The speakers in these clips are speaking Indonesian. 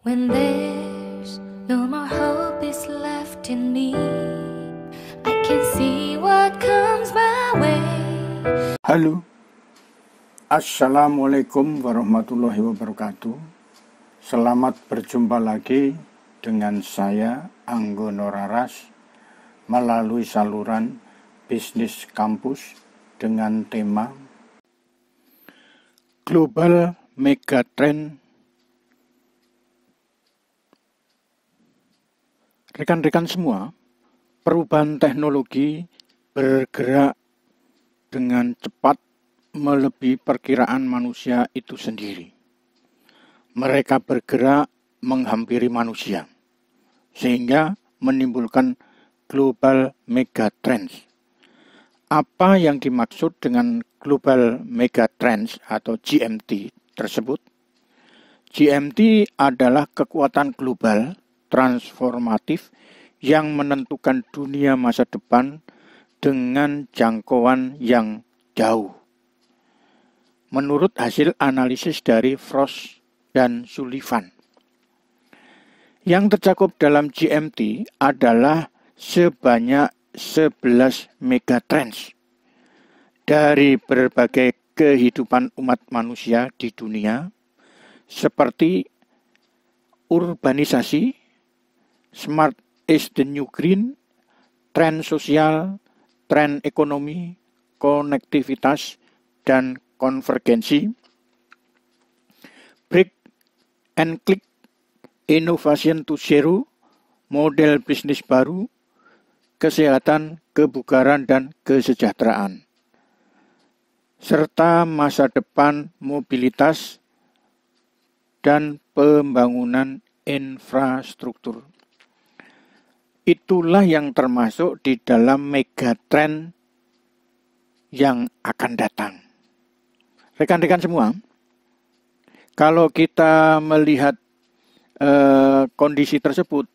When there's no more hope is left in me, I can see what comes my way. Halo, Assalamualaikum warahmatullahi wabarakatuh. Selamat berjumpa lagi dengan saya Anggono Raras melalui saluran Bisnis Kampus dengan tema Global Megatrend. Rekan-rekan semua, perubahan teknologi bergerak dengan cepat melebihi perkiraan manusia itu sendiri. Mereka bergerak menghampiri manusia, sehingga menimbulkan global megatrends. Apa yang dimaksud dengan global megatrends atau GMT tersebut? GMT adalah kekuatan global transformatif yang menentukan dunia masa depan dengan jangkauan yang jauh. Menurut hasil analisis dari Frost dan Sullivan, yang tercakup dalam GMT adalah sebanyak 11 megatrends dari berbagai kehidupan umat manusia di dunia, seperti urbanisasi, smart is the new green, tren sosial, tren ekonomi, konektivitas, dan konvergensi, break and click, innovation to zero, model bisnis baru, kesehatan, kebugaran, dan kesejahteraan, serta masa depan mobilitas dan pembangunan infrastruktur. Itulah yang termasuk di dalam megatrend yang akan datang. Rekan-rekan semua, kalau kita melihat kondisi tersebut,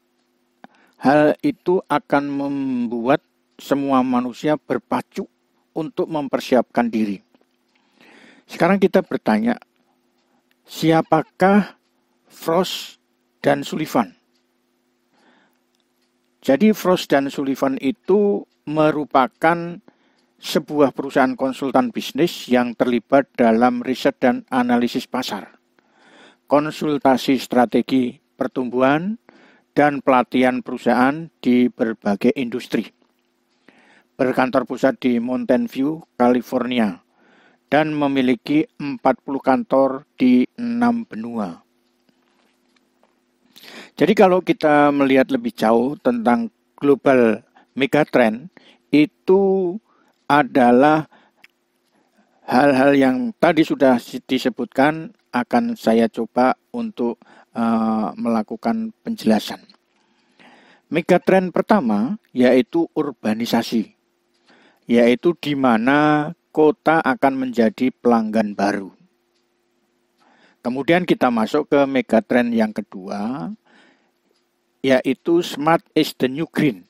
hal itu akan membuat semua manusia berpacu untuk mempersiapkan diri. Sekarang kita bertanya, siapakah Frost dan Sullivan? Jadi Frost dan Sullivan itu merupakan sebuah perusahaan konsultan bisnis yang terlibat dalam riset dan analisis pasar, konsultasi strategi pertumbuhan, dan pelatihan perusahaan di berbagai industri. Berkantor pusat di Mountain View, California, dan memiliki 40 kantor di 6 benua. Jadi kalau kita melihat lebih jauh tentang global megatrend, itu adalah hal-hal yang tadi sudah disebutkan, akan saya coba untuk melakukan penjelasan. Megatrend pertama yaitu urbanisasi, yaitu di mana kota akan menjadi pelanggan baru. Kemudian kita masuk ke megatrend yang kedua, yaitu smart is the new green,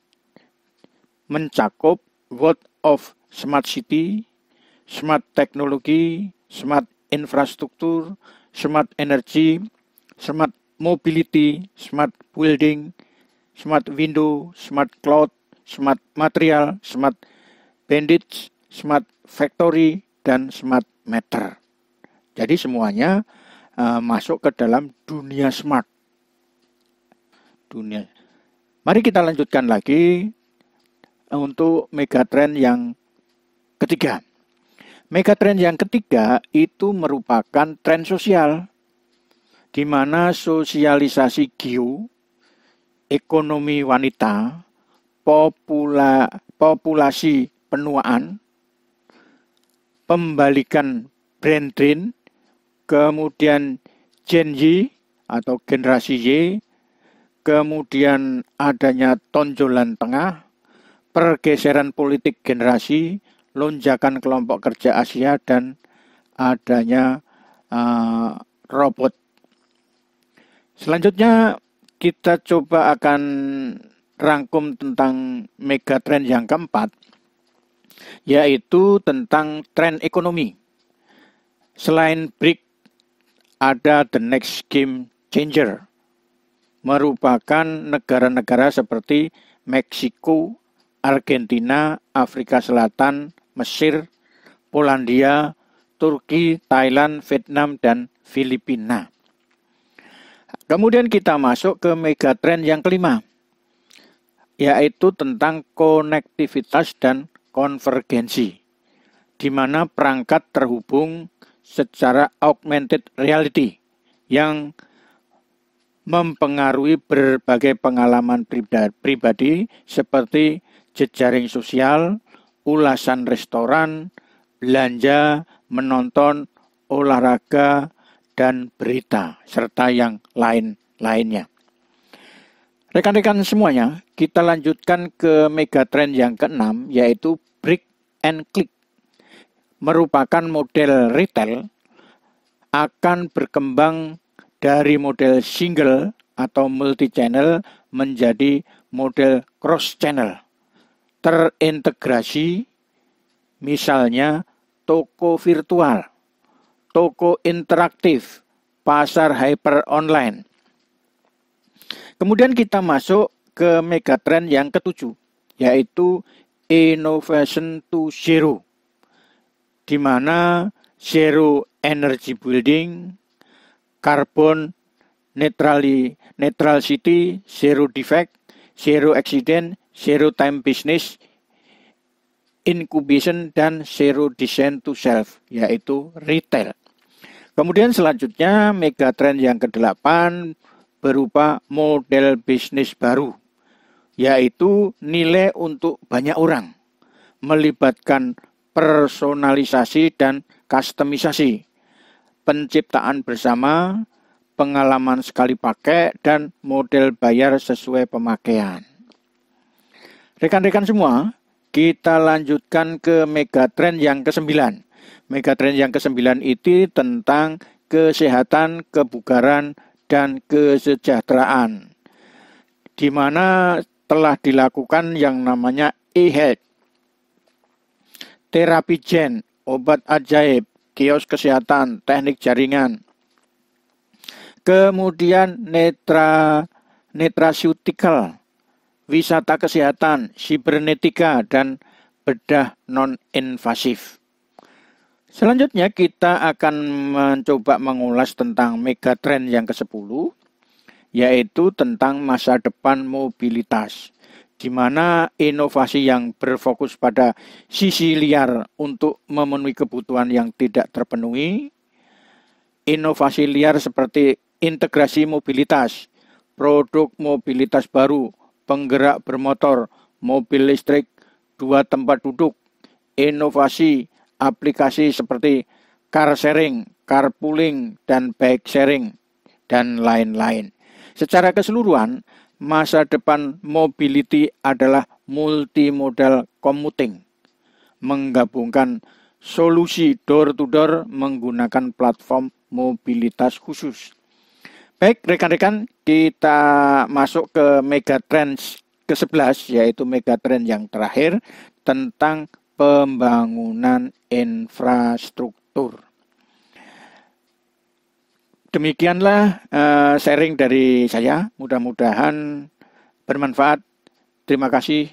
mencakup world of smart city, smart teknologi, smart infrastruktur, smart energy, smart mobility, smart building, smart window, smart cloud, smart material, smart bandage, smart factory, dan smart meter. Jadi semuanya masuk ke dalam dunia smart. Mari kita lanjutkan lagi untuk megatrend yang ketiga. Megatrend yang ketiga itu merupakan tren sosial, di mana sosialisasi ekonomi wanita, populasi penuaan, pembalikan brain drain, kemudian Gen Y atau generasi Y, kemudian adanya tonjolan tengah, pergeseran politik generasi, lonjakan kelompok kerja Asia, dan adanya robot. Selanjutnya kita coba akan rangkum tentang megatrend yang keempat, yaitu tentang tren ekonomi. Selain BRIC, ada the next game changer, merupakan negara-negara seperti Meksiko, Argentina, Afrika Selatan, Mesir, Polandia, Turki, Thailand, Vietnam, dan Filipina. Kemudian kita masuk ke megatrend yang kelima, yaitu tentang konektivitas dan konvergensi, di mana perangkat terhubung secara augmented reality yang mempengaruhi berbagai pengalaman pribadi seperti jejaring sosial, ulasan restoran, belanja, menonton, olahraga, dan berita, serta yang lain-lainnya. Rekan-rekan semuanya, kita lanjutkan ke megatrend yang keenam, yaitu break and click. Merupakan model retail akan berkembang dari model single atau multi-channel menjadi model cross-channel. Terintegrasi, misalnya toko virtual, toko interaktif, pasar hyper online. Kemudian kita masuk ke megatrend yang ketujuh, yaitu innovation to zero, di mana zero energy building, carbon neutrality, zero defect, zero accident, zero time business, incubation, dan zero design to self, yaitu retail. Kemudian selanjutnya megatrend yang ke-8 berupa model bisnis baru, yaitu nilai untuk banyak orang, melibatkan personalisasi dan kustomisasi, penciptaan bersama, pengalaman sekali pakai, dan model bayar sesuai pemakaian. Rekan-rekan semua, kita lanjutkan ke megatrend yang ke-9. Megatrend yang ke-9 itu tentang kesehatan, kebugaran, dan kesejahteraan, di mana telah dilakukan yang namanya e-health, terapi gen, obat ajaib, kios kesehatan, teknik jaringan. Kemudian nutraceutical, wisata kesehatan, sibernetika, dan bedah non-invasif. Selanjutnya kita akan mencoba mengulas tentang megatrend yang ke-10, yaitu tentang masa depan mobilitas, di mana inovasi yang berfokus pada sisi liar untuk memenuhi kebutuhan yang tidak terpenuhi, inovasi liar seperti integrasi mobilitas, produk mobilitas baru, penggerak bermotor, mobil listrik, 2 tempat duduk, inovasi aplikasi seperti car sharing, carpooling, dan bike sharing, dan lain-lain. Secara keseluruhan, masa depan mobility adalah multimodal commuting, menggabungkan solusi door-to-door menggunakan platform mobilitas khusus. Baik, rekan-rekan, kita masuk ke megatrend ke-11, yaitu megatrend yang terakhir tentang pembangunan infrastruktur. Demikianlah sharing dari saya, mudah-mudahan bermanfaat. Terima kasih.